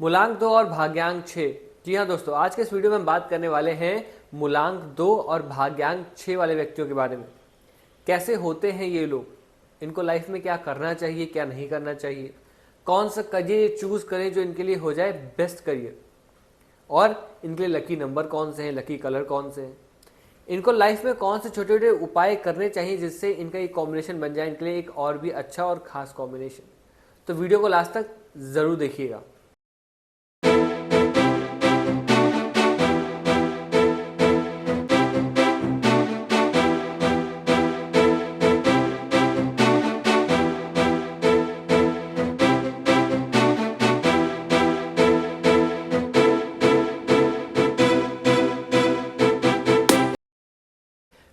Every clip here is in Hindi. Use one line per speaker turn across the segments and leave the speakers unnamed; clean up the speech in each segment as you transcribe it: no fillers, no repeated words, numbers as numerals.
मूलांक 2 और भाग्यांक 6। जी हाँ दोस्तों, आज के इस वीडियो में हम बात करने वाले हैं मूलांक 2 और भाग्यांक 6 वाले व्यक्तियों के बारे में। कैसे होते हैं ये लोग, इनको लाइफ में क्या करना चाहिए, क्या नहीं करना चाहिए, कौन सा करियर चूज करें जो इनके लिए हो जाए बेस्ट करियर, और इनके लिए लकी नंबर कौन से हैं, लकी कलर कौन से हैं, इनको लाइफ में कौन से छोटे छोटे उपाय करने चाहिए जिससे इनका एक कॉम्बिनेशन बन जाए इनके लिए एक और भी अच्छा और खास कॉम्बिनेशन। तो वीडियो को लास्ट तक जरूर देखिएगा।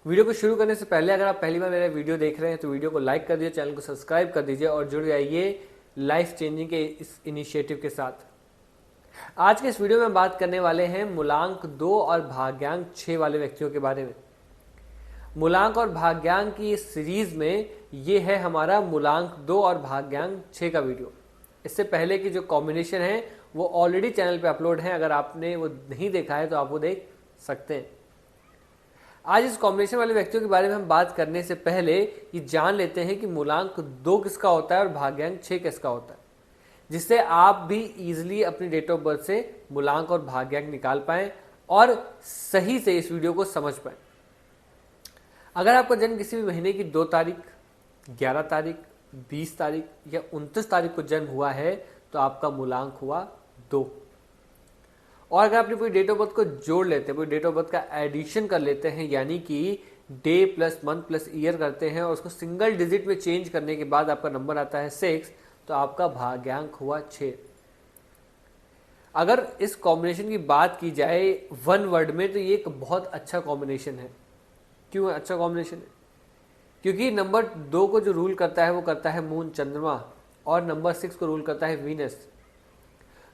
वीडियो को शुरू करने से पहले अगर आप पहली बार मेरा वीडियो देख रहे हैं तो वीडियो को लाइक कर दीजिए, चैनल को सब्सक्राइब कर दीजिए और जुड़ जाइए लाइफ चेंजिंग के इस इनिशिएटिव के साथ। आज के इस वीडियो में हम बात करने वाले हैं मूलांक 2 और भाग्यांक 6 वाले व्यक्तियों के बारे में। मूलांक और भाग्यांक की इस सीरीज में ये है हमारा मूलांक 2 और भाग्यांक 6 का वीडियो। इससे पहले की जो कॉम्बिनेशन है वो ऑलरेडी चैनल पे अपलोड है, अगर आपने वो नहीं देखा है तो आप वो देख सकते हैं। आज इस कॉम्बिनेशन वाले व्यक्तियों के बारे में हम बात करने से पहले ये जान लेते हैं कि मूलांक 2 किसका होता है और भाग्यांक 6 किसका होता है, जिससे आप भी इजीली अपनी डेट ऑफ बर्थ से मूलांक और भाग्यांक निकाल पाएं और सही से इस वीडियो को समझ पाएं। अगर आपका जन्म किसी भी महीने की 2 तारीख, 11 तारीख, 20 तारीख या 29 तारीख को जन्म हुआ है तो आपका मूलांक हुआ 2। और अगर आपने पूरी डेट ऑफ बर्थ को जोड़ लेते हैं, पूरी डेट ऑफ बर्थ का एडिशन कर लेते हैं, यानी कि debt plus month plus year करते हैं और उसको सिंगल डिजिट में चेंज करने के बाद आपका नंबर आता है 6, तो आपका भाग्यांक हुआ 6। अगर इस कॉम्बिनेशन की बात की जाए वन वर्ड में तो ये एक बहुत अच्छा कॉम्बिनेशन है। क्यों अच्छा कॉम्बिनेशन है? क्योंकि नंबर 2 को जो रूल करता है वो करता है मून चंद्रमा, और नंबर 6 को रूल करता है वीनस।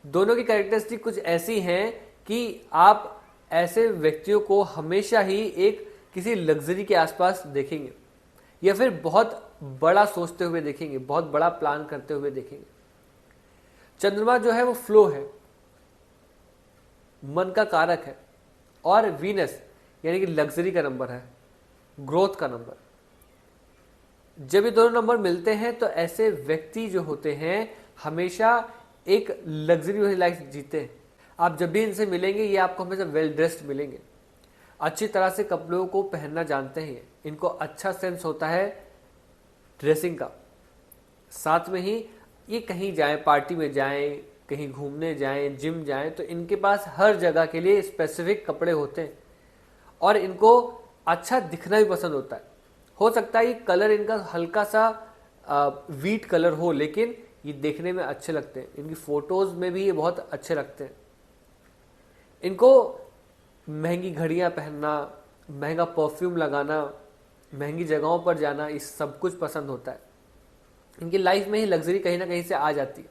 दोनों की कैरेक्टरिस्टिक कुछ ऐसी हैं कि आप ऐसे व्यक्तियों को हमेशा ही एक किसी लग्जरी के आसपास देखेंगे या फिर बहुत बड़ा सोचते हुए देखेंगे, बहुत बड़ा प्लान करते हुए देखेंगे। चंद्रमा जो है वो फ्लो है, मन का कारक है, और वीनस यानी कि लग्जरी का नंबर है, ग्रोथ का नंबर। जब ये दोनों नंबर मिलते हैं तो ऐसे व्यक्ति जो होते हैं हमेशा एक लग्जरी वाली लाइफ जीते हैं। आप जब भी इनसे मिलेंगे ये आपको हमेशा वेल ड्रेस्ड मिलेंगे, अच्छी तरह से कपड़ों को पहनना जानते हैं, इनको अच्छा सेंस होता है ड्रेसिंग का। साथ में ही ये कहीं जाएं, पार्टी में जाएं, कहीं घूमने जाएं, जिम जाएं, तो इनके पास हर जगह के लिए स्पेसिफिक कपड़े होते हैं और इनको अच्छा दिखना भी पसंद होता है। हो सकता है ये कलर इनका हल्का सा वीट कलर हो, लेकिन ये देखने में अच्छे लगते हैं। इनकी फोटोज में भी ये बहुत अच्छे लगते हैं। इनको महंगी घड़ियां पहनना, महंगा परफ्यूम लगाना, महंगी जगहों पर जाना, ये सब कुछ पसंद होता है। इनकी लाइफ में ही लग्जरी कहीं ना कहीं से आ जाती है।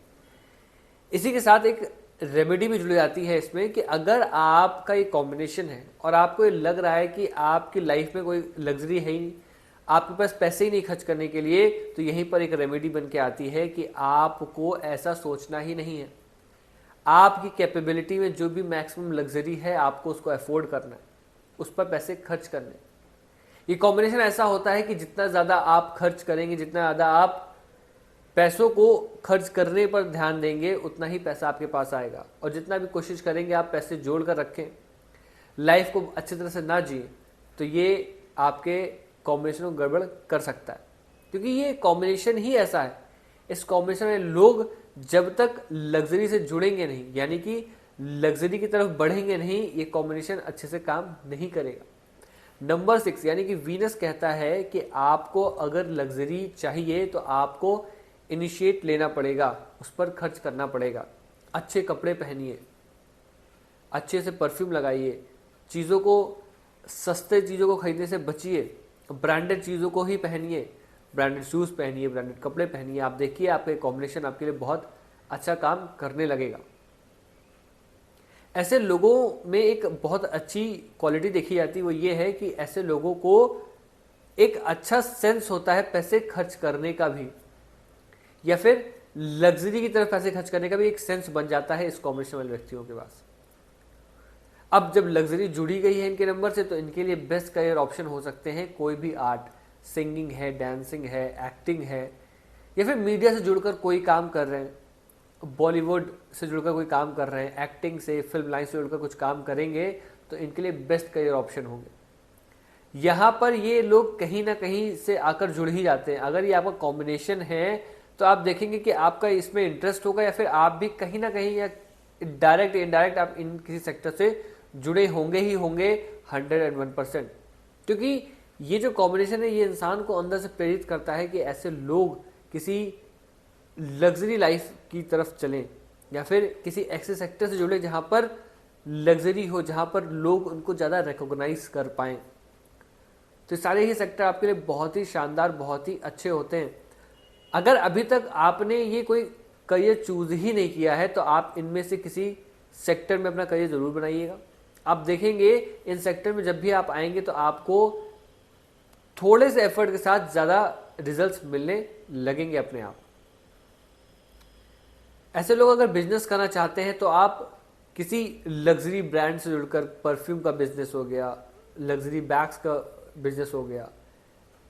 इसी के साथ एक रेमेडी भी जुड़ जाती है इसमें कि अगर आपका ये कॉम्बिनेशन है और आपको ये लग रहा है कि आपकी लाइफ में कोई लग्जरी है ही नहीं, आपके पास पैसे ही नहीं खर्च करने के लिए, तो यहीं पर एक रेमेडी बन के आती है कि आपको ऐसा सोचना ही नहीं है। आपकी कैपेबिलिटी में जो भी मैक्सिमम लग्जरी है आपको उसको अफोर्ड करना है, उस पर पैसे खर्च करने। ये कॉम्बिनेशन ऐसा होता है कि जितना ज़्यादा आप खर्च करेंगे, जितना ज़्यादा आप पैसों को खर्च करने पर ध्यान देंगे, उतना ही पैसा आपके पास आएगा। और जितना भी कोशिश करेंगे आप पैसे जोड़ कर रखें, लाइफ को अच्छी तरह से ना जिए, तो ये आपके कॉम्बिनेशन को गड़बड़ कर सकता है। क्योंकि ये कॉम्बिनेशन ही ऐसा है, इस कॉम्बिनेशन में लोग जब तक लग्जरी से जुड़ेंगे नहीं, यानी कि लग्जरी की तरफ बढ़ेंगे नहीं, ये कॉम्बिनेशन अच्छे से काम नहीं करेगा। नंबर 6 यानी कि वीनस कहता है कि आपको अगर लग्जरी चाहिए तो आपको इनिशिएट लेना पड़ेगा, उस पर खर्च करना पड़ेगा। अच्छे कपड़े पहनिए, अच्छे से परफ्यूम लगाइए, चीज़ों को, सस्ते चीज़ों को खरीदने से बचिए, ब्रांडेड चीज़ों को ही पहनिए, ब्रांडेड शूज़ पहनिए, ब्रांडेड कपड़े पहनिए। आप देखिए आपके कॉम्बिनेशन आपके लिए बहुत अच्छा काम करने लगेगा। ऐसे लोगों में एक बहुत अच्छी क्वालिटी देखी जाती है, वो ये है कि ऐसे लोगों को एक अच्छा सेंस होता है पैसे खर्च करने का भी, या फिर लग्जरी की तरफ पैसे खर्च करने का भी एक सेंस बन जाता है इस कॉम्बिनेशन वाले व्यक्तियों के पास। अब जब लग्जरी जुड़ी गई है इनके नंबर से, तो इनके लिए बेस्ट करियर ऑप्शन हो सकते हैं कोई भी आर्ट, सिंगिंग है, डांसिंग है, एक्टिंग है, या फिर मीडिया से जुड़कर कोई काम कर रहे हैं, बॉलीवुड से जुड़कर कोई काम कर रहे हैं, एक्टिंग से, फिल्म लाइन से जुड़कर कुछ काम करेंगे, तो इनके लिए बेस्ट करियर ऑप्शन होंगे। यहाँ पर ये लोग कहीं ना कहीं से आकर जुड़ ही जाते हैं। अगर ये आपका कॉम्बिनेशन है तो आप देखेंगे कि आपका इसमें इंटरेस्ट होगा, या फिर आप भी कहीं ना कहीं या डायरेक्ट इनडायरेक्ट आप इन किसी सेक्टर से जुड़े होंगे ही होंगे 101%। क्योंकि ये जो कॉम्बिनेशन है ये इंसान को अंदर से प्रेरित करता है कि ऐसे लोग किसी लग्जरी लाइफ की तरफ चलें, या फिर किसी ऐसे सेक्टर से जुड़े जहां पर लग्जरी हो, जहां पर लोग उनको ज़्यादा रिकॉग्नाइज कर पाएं। तो सारे ही सेक्टर आपके लिए बहुत ही शानदार, बहुत ही अच्छे होते हैं। अगर अभी तक आपने ये कोई करियर चूज ही नहीं किया है तो आप इनमें से किसी सेक्टर में अपना करियर जरूर बनाइएगा। आप देखेंगे इन सेक्टर में जब भी आप आएंगे तो आपको थोड़े से एफर्ट के साथ ज़्यादा रिजल्ट्स मिलने लगेंगे अपने आप। ऐसे लोग अगर बिजनेस करना चाहते हैं तो आप किसी लग्जरी ब्रांड से जुड़कर, परफ्यूम का बिजनेस हो गया, लग्जरी बैग्स का बिजनेस हो गया,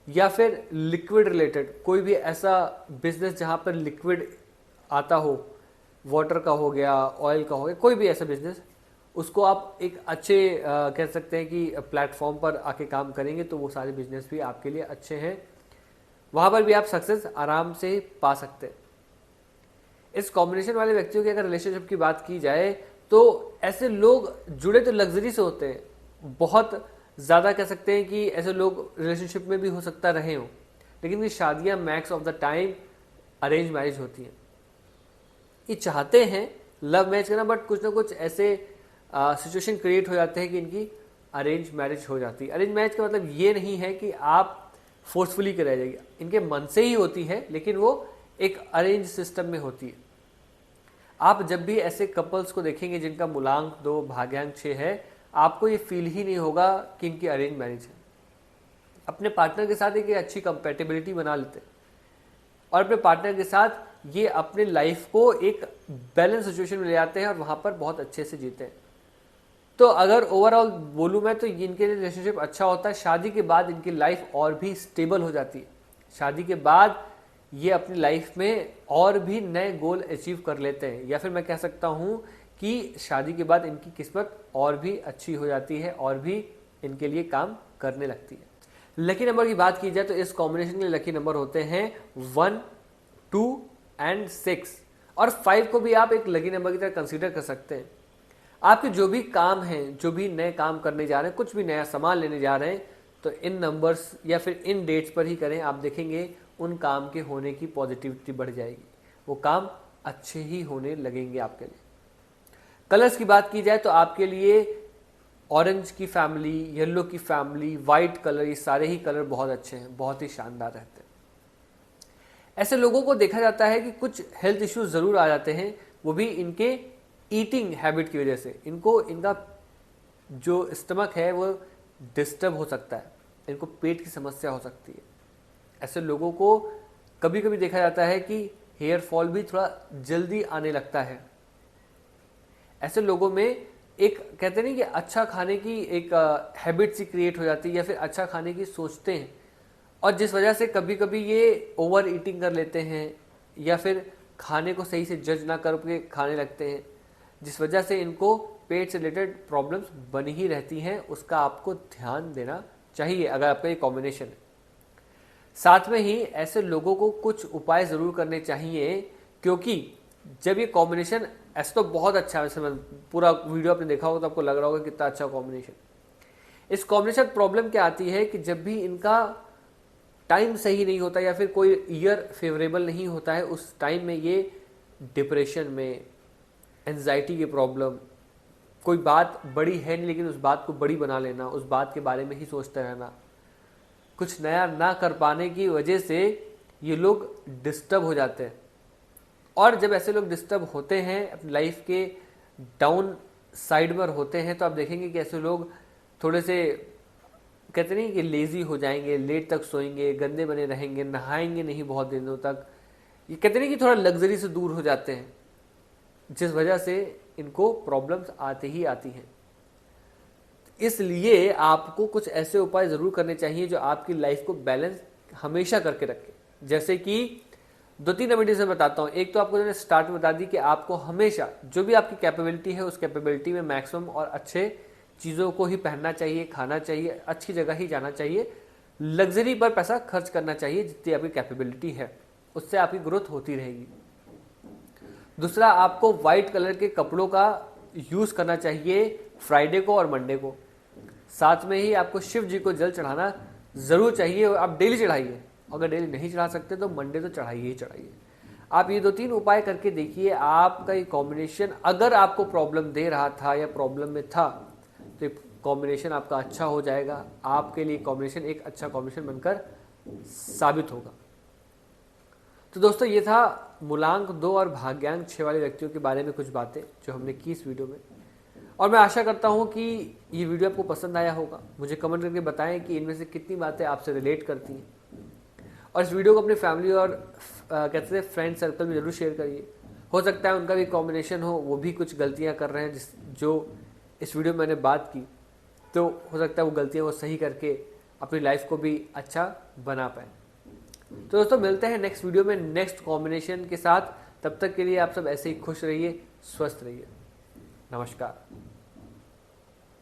या फिर लिक्विड रिलेटेड कोई भी ऐसा बिजनेस जहां पर लिक्विड आता हो, वाटर का हो गया, ऑयल का हो गया, कोई भी ऐसा बिजनेस, उसको आप एक अच्छे कह सकते हैं कि प्लेटफॉर्म पर आके काम करेंगे तो वो सारे बिजनेस भी आपके लिए अच्छे हैं, वहां पर भी आप सक्सेस आराम से पा सकते हैं। इस कॉम्बिनेशन वाले व्यक्तियों की अगर रिलेशनशिप की बात की जाए तो ऐसे लोग जुड़े तो लग्जरी से होते हैं, बहुत ज़्यादा कह सकते हैं कि ऐसे लोग रिलेशनशिप में भी हो सकता रहे हों, लेकिन ये शादियां max of the time arrange marriage होती हैं। ये चाहते हैं लव मैरिज करना, बट कुछ ना कुछ ऐसे सिचुएशन क्रिएट हो जाते हैं कि इनकी अरेंज मैरिज हो जाती है। अरेंज मैरिज का मतलब ये नहीं है कि आप फोर्सफुली कराई जाएगी, इनके मन से ही होती है, लेकिन वो एक अरेंज सिस्टम में होती है। आप जब भी ऐसे कपल्स को देखेंगे जिनका मूलांक 2 भाग्यांक 6 है, आपको ये फील ही नहीं होगा कि इनकी अरेंज मैरिज है। अपने पार्टनर के साथ एक अच्छी कंपेटेबिलिटी बना लेते हैं और अपने पार्टनर के साथ ये अपने लाइफ को एक बैलेंस सिचुएशन में ले आते हैं और वहां पर बहुत अच्छे से जीते हैं। तो अगर ओवरऑल बोलूं मैं तो इनके लिए रिलेशनशिप अच्छा होता है। शादी के बाद इनकी लाइफ और भी स्टेबल हो जाती है। शादी के बाद ये अपनी लाइफ में और भी नए गोल अचीव कर लेते हैं, या फिर मैं कह सकता हूं कि शादी के बाद इनकी किस्मत और भी अच्छी हो जाती है और भी इनके लिए काम करने लगती है। लकी नंबर की बात की जाए तो इस कॉम्बिनेशन के लकी नंबर होते हैं 1, 2 एंड 6, और 5 को भी आप एक लकी नंबर की तरह कंसीडर कर सकते हैं। आपके जो भी काम हैं, जो भी नए काम करने जा रहे हैं, कुछ भी नया सामान लेने जा रहे हैं, तो इन नंबर्स या फिर इन डेट्स पर ही करें। आप देखेंगे उन काम के होने की पॉजिटिविटी बढ़ जाएगी, वो काम अच्छे ही होने लगेंगे आपके लिए। कलर्स की बात की जाए तो आपके लिए ऑरेंज की फैमिली, येलो की फैमिली, वाइट कलर, ये सारे ही कलर बहुत अच्छे हैं, बहुत ही शानदार रहते हैं। ऐसे लोगों को देखा जाता है कि कुछ हेल्थ इश्यूज जरूर आ जाते हैं, वो भी इनके ईटिंग हैबिट की वजह से। इनको इनका जो स्टमक है वो डिस्टर्ब हो सकता है, इनको पेट की समस्या हो सकती है। ऐसे लोगों को कभी कभी देखा जाता है कि हेयर फॉल भी थोड़ा जल्दी आने लगता है। ऐसे लोगों में एक कहते नहीं कि अच्छा खाने की एक हैबिट सी क्रिएट हो जाती है, या फिर अच्छा खाने की सोचते हैं, और जिस वजह से कभी कभी ये ओवर ईटिंग कर लेते हैं, या फिर खाने को सही से जज ना करके खाने लगते हैं, जिस वजह से इनको पेट से रिलेटेड प्रॉब्लम्स बनी ही रहती हैं। उसका आपको ध्यान देना चाहिए अगर आपका ये कॉम्बिनेशन है। साथ में ही ऐसे लोगों को कुछ उपाय जरूर करने चाहिए, क्योंकि जब ये कॉम्बिनेशन ऐसा तो बहुत अच्छा है, वैसे मैं पूरा वीडियो आपने देखा होगा तो आपको लग रहा होगा कितना अच्छा कॉम्बिनेशन। इस कॉम्बिनेशन प्रॉब्लम क्या आती है कि जब भी इनका टाइम सही नहीं होता या फिर कोई ईयर फेवरेबल नहीं होता है, उस टाइम में ये डिप्रेशन में, एंजाइटी की प्रॉब्लम, कोई बात बड़ी है नहीं लेकिन उस बात को बड़ी बना लेना, उस बात के बारे में ही सोचते रहना, कुछ नया ना कर पाने की वजह से ये लोग डिस्टर्ब हो जाते हैं। और जब ऐसे लोग डिस्टर्ब होते हैं, अपनी लाइफ के डाउन साइड पर होते हैं, तो आप देखेंगे कि ऐसे लोग थोड़े से कहते नहीं कि लेजी हो जाएंगे, लेट तक सोएंगे, गंदे बने रहेंगे, नहाएंगे नहीं बहुत दिनों तक, ये कहते नहीं कि थोड़ा लग्जरी से दूर हो जाते हैं, जिस वजह से इनको प्रॉब्लम्स आती ही आती हैं। इसलिए आपको कुछ ऐसे उपाय जरूर करने चाहिए जो आपकी लाइफ को बैलेंस हमेशा करके रखे। जैसे कि 2-3 रेमेडीज मैं बताता हूँ। एक तो आपको मैंने स्टार्ट में बता दी कि आपको हमेशा जो भी आपकी कैपेबिलिटी है उस कैपेबिलिटी में मैक्सिमम और अच्छे चीज़ों को ही पहनना चाहिए, खाना चाहिए, अच्छी जगह ही जाना चाहिए, लग्जरी पर पैसा खर्च करना चाहिए जितनी आपकी कैपेबिलिटी है, उससे आपकी ग्रोथ होती रहेगी। दूसरा, आपको व्हाइट कलर के कपड़ों का यूज़ करना चाहिए फ्राइडे को और मंडे को। साथ में ही आपको शिव जी को जल चढ़ाना ज़रूर चाहिए, और आप डेली चढ़ाइए। अगर डेली नहीं चढ़ा सकते तो मंडे तो चढ़ाइए ही चढ़ाइए। आप ये 2-3 उपाय करके देखिए, आपका ये कॉम्बिनेशन अगर आपको प्रॉब्लम दे रहा था या प्रॉब्लम में था तो कॉम्बिनेशन आपका अच्छा हो जाएगा। आपके लिए कॉम्बिनेशन एक अच्छा कॉम्बिनेशन बनकर साबित होगा। तो दोस्तों, ये था मूलांक 2 और भाग्यांक 6 वाले व्यक्तियों के बारे में कुछ बातें जो हमने की इस वीडियो में। और मैं आशा करता हूँ कि ये वीडियो आपको पसंद आया होगा। मुझे कमेंट करके बताएं कि इनमें से कितनी बातें आपसे रिलेट करती हैं, और इस वीडियो को अपनी फैमिली और कहते हैं फ्रेंड सर्कल में जरूर शेयर करिए। हो सकता है उनका भी कॉम्बिनेशन हो, वो भी कुछ गलतियाँ कर रहे हैं जो इस वीडियो में मैंने बात की, तो हो सकता है वो गलतियाँ वो सही करके अपनी लाइफ को भी अच्छा बना पाए। तो दोस्तों, मिलते हैं नेक्स्ट वीडियो में नेक्स्ट कॉम्बिनेशन के साथ। तब तक के लिए आप सब ऐसे ही खुश रहिए, स्वस्थ रहिए। नमस्कार।